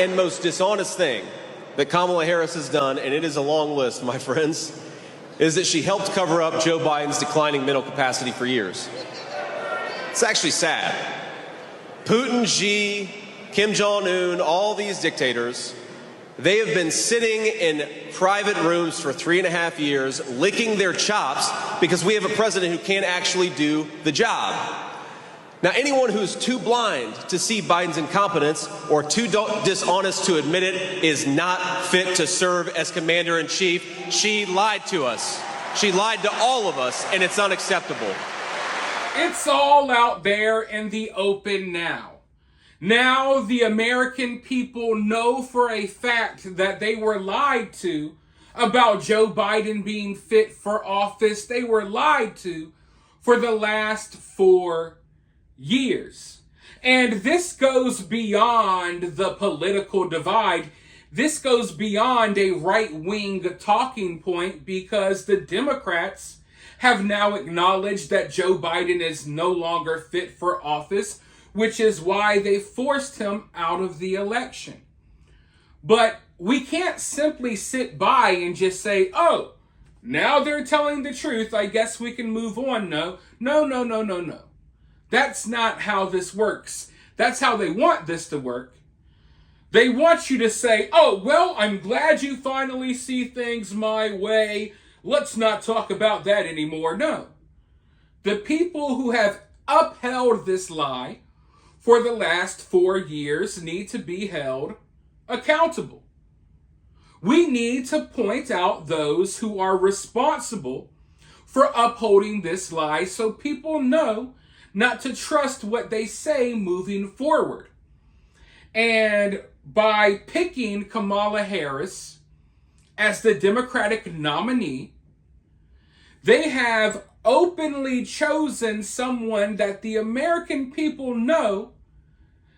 and most dishonest thing that Kamala Harris has done, and it is a long list, my friends, is that she helped cover up Joe Biden's declining mental capacity for years. It's actually sad. Putin, Xi, Kim Jong-un, all these dictators, they have been sitting in private rooms for 3.5 years, licking their chops because we have a president who can't actually do the job. Now, anyone who's too blind to see Biden's incompetence or too dishonest to admit it is not fit to serve as commander-in-chief. She lied to us. She lied to all of us, and it's unacceptable. It's all out there in the open now. Now the American people know for a fact that they were lied to about Joe Biden being fit for office. They were lied to for the last 4 years. And this goes beyond the political divide. This goes beyond a right-wing talking point because the Democrats have now acknowledged that Joe Biden is no longer fit for office, which is why they forced him out of the election. But we can't simply sit by and just say, oh, now they're telling the truth, I guess we can move on. No. That's not how this works. That's how they want this to work. They want you to say, oh, well, I'm glad you finally see things my way. Let's not talk about that anymore. No. The people who have upheld this lie for the last 4 years need to be held accountable. We need to point out those who are responsible for upholding this lie so people know not to trust what they say moving forward. And by picking Kamala Harris as the Democratic nominee, they have openly chosen someone that the American people know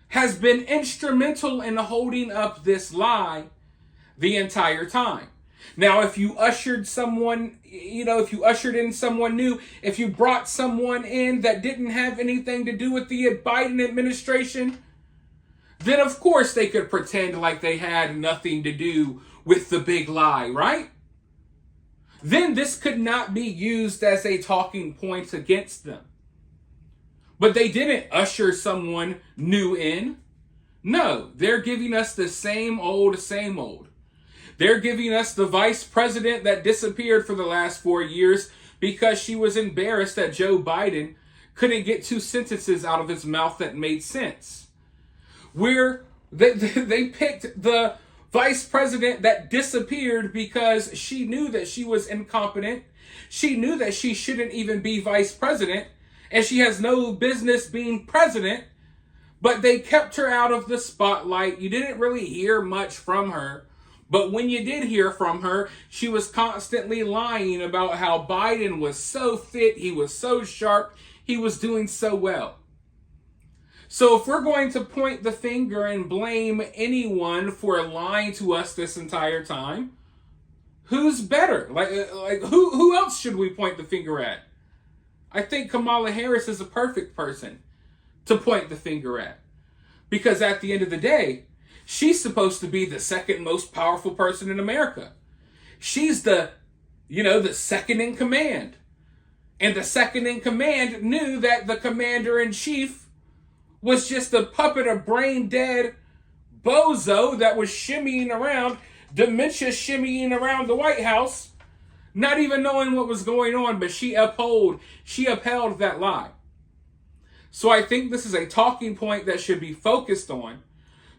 has been instrumental in holding up this lie the entire time. Now, if you ushered in someone new, if you brought someone in that didn't have anything to do with the Biden administration, then of course they could pretend like they had nothing to do with the big lie, right? Then this could not be used as a talking point against them. But they didn't usher someone new in. No, they're giving us the same old. They're giving us the vice president that disappeared for the last 4 years because she was embarrassed that Joe Biden couldn't get 2 sentences out of his mouth that made sense. They picked the vice president that disappeared because she knew that she was incompetent. She knew that she shouldn't even be vice president, and she has no business being president, but they kept her out of the spotlight. You didn't really hear much from her. But when you did hear from her, she was constantly lying about how Biden was so fit, he was so sharp, he was doing so well. So if we're going to point the finger and blame anyone for lying to us this entire time, who's better? Who else should we point the finger at? I think Kamala Harris is a perfect person to point the finger at. Because at the end of the day, she's supposed to be the second most powerful person in America. She's the second in command. And the second in command knew that the commander-in-chief was just a puppet, a brain-dead bozo that was shimmying around, dementia shimmying around the White House, not even knowing what was going on, but she upheld that lie. So I think this is a talking point that should be focused on,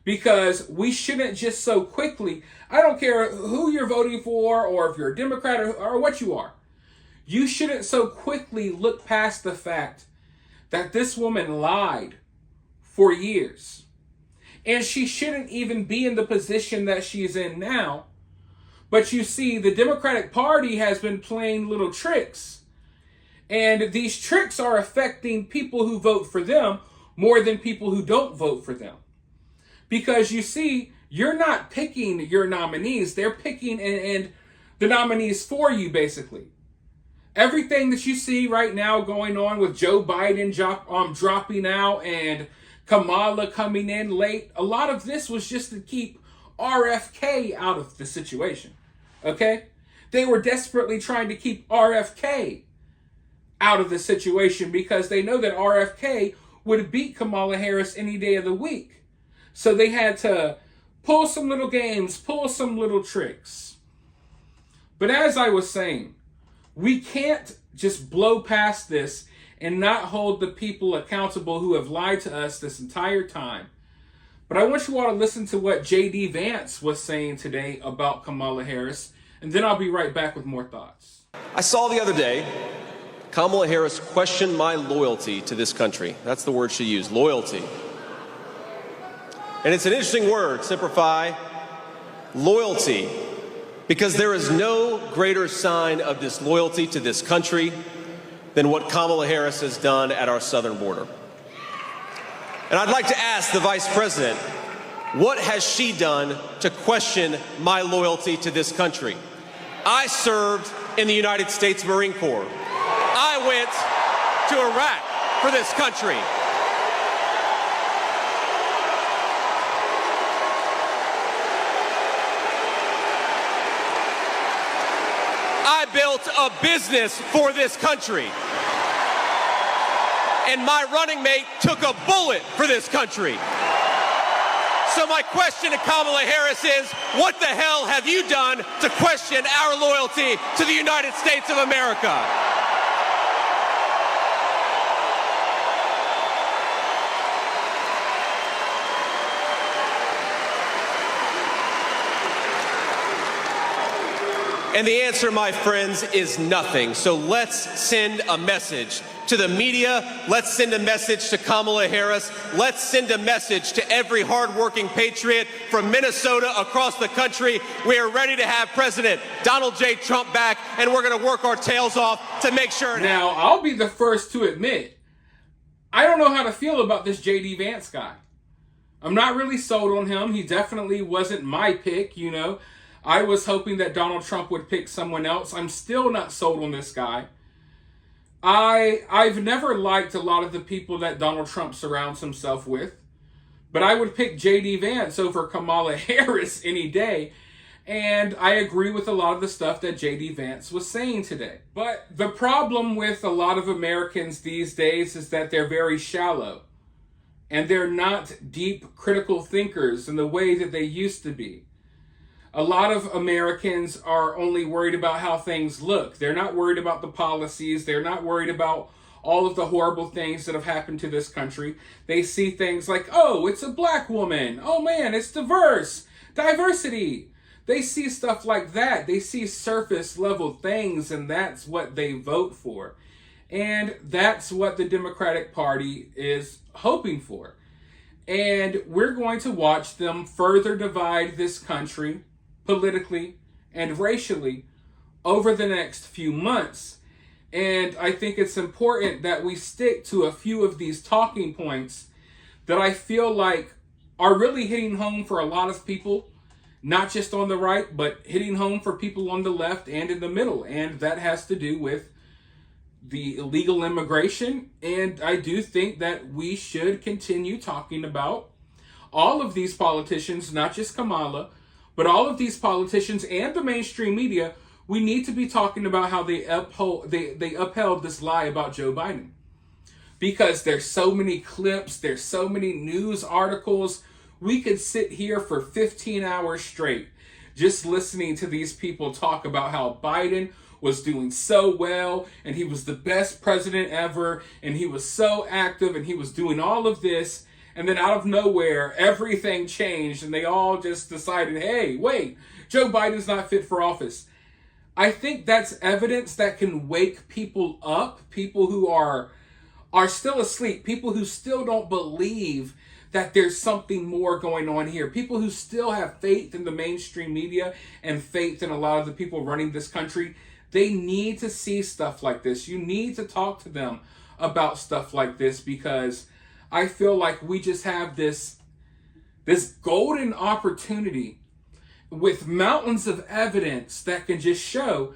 because we shouldn't just so quickly, I don't care who you're voting for or if you're a Democrat or what you are, you shouldn't so quickly look past the fact that this woman lied for years. And she shouldn't even be in the position that she's in now. But you see, the Democratic Party has been playing little tricks. And these tricks are affecting people who vote for them more than people who don't vote for them. Because you see, you're not picking your nominees. They're picking and the nominees for you, basically. Everything that you see right now going on with Joe Biden dropping out and Kamala coming in late. A lot of this was just to keep RFK out of the situation. Okay? They were desperately trying to keep RFK out of the situation because they know that RFK would beat Kamala Harris any day of the week. So they had to pull some little games, pull some little tricks. But as I was saying, we can't just blow past this and not hold the people accountable who have lied to us this entire time. But I want you all to listen to what J.D. Vance was saying today about Kamala Harris, and then I'll be right back with more thoughts. I saw the other day Kamala Harris questioned my loyalty to this country. That's the word she used, loyalty. And it's an interesting word, simplify, loyalty, because there is no greater sign of disloyalty to this country than what Kamala Harris has done at our southern border. And I'd like to ask the Vice President, what has she done to question my loyalty to this country? I served in the United States Marine Corps. I went to Iraq for this country. I built a business for this country. And my running mate took a bullet for this country. So my question to Kamala Harris is, what the hell have you done to question our loyalty to the United States of America? And the answer, my friends, is nothing. So let's send a message to the media. Let's send a message to Kamala Harris. Let's send a message to every hardworking patriot from Minnesota across the country. We are ready to have President Donald J. Trump back, and we're going to work our tails off to make sure. Now, I'll be the first to admit, I don't know how to feel about this J.D. Vance guy. I'm not really sold on him. He definitely wasn't my pick, you know. I was hoping that Donald Trump would pick someone else. I'm still not sold on this guy. I've never liked a lot of the people that Donald Trump surrounds himself with, but I would pick J.D. Vance over Kamala Harris any day, and I agree with a lot of the stuff that J.D. Vance was saying today. But the problem with a lot of Americans these days is that they're very shallow, and they're not deep critical thinkers in the way that they used to be. A lot of Americans are only worried about how things look. They're not worried about the policies. They're not worried about all of the horrible things that have happened to this country. They see things like, oh, it's a black woman. Oh man, it's diverse. Diversity. They see stuff like that. They see surface level things, and that's what they vote for. And that's what the Democratic Party is hoping for. And we're going to watch them further divide this country politically and racially over the next few months. And I think it's important that we stick to a few of these talking points that I feel like are really hitting home for a lot of people, not just on the right, but hitting home for people on the left and in the middle. And that has to do with the illegal immigration. And I do think that we should continue talking about all of these politicians, not just Kamala, but all of these politicians and the mainstream media. We need to be talking about how they upheld this lie about Joe Biden. Because there's so many clips, there's so many news articles. We could sit here for 15 hours straight just listening to these people talk about how Biden was doing so well, and he was the best president ever, and he was so active, and he was doing all of this. And then out of nowhere, everything changed, and they all just decided, hey, wait, Joe Biden's not fit for office. I think that's evidence that can wake people up, people who are still asleep, people who still don't believe that there's something more going on here, people who still have faith in the mainstream media and faith in a lot of the people running this country. They need to see stuff like this. You need to talk to them about stuff like this, because I feel like we just have this golden opportunity with mountains of evidence that can just show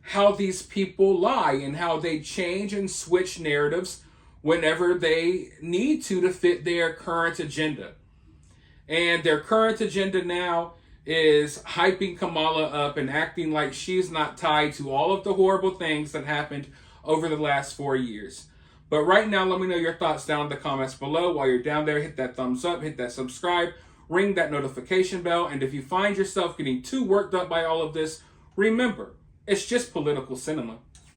how these people lie and how they change and switch narratives whenever they need to fit their current agenda. And their current agenda now is hyping Kamala up and acting like she's not tied to all of the horrible things that happened over the last 4 years. But right now, let me know your thoughts down in the comments below. While you're down there, hit that thumbs up, hit that subscribe, ring that notification bell. And if you find yourself getting too worked up by all of this, remember, it's just political cinema.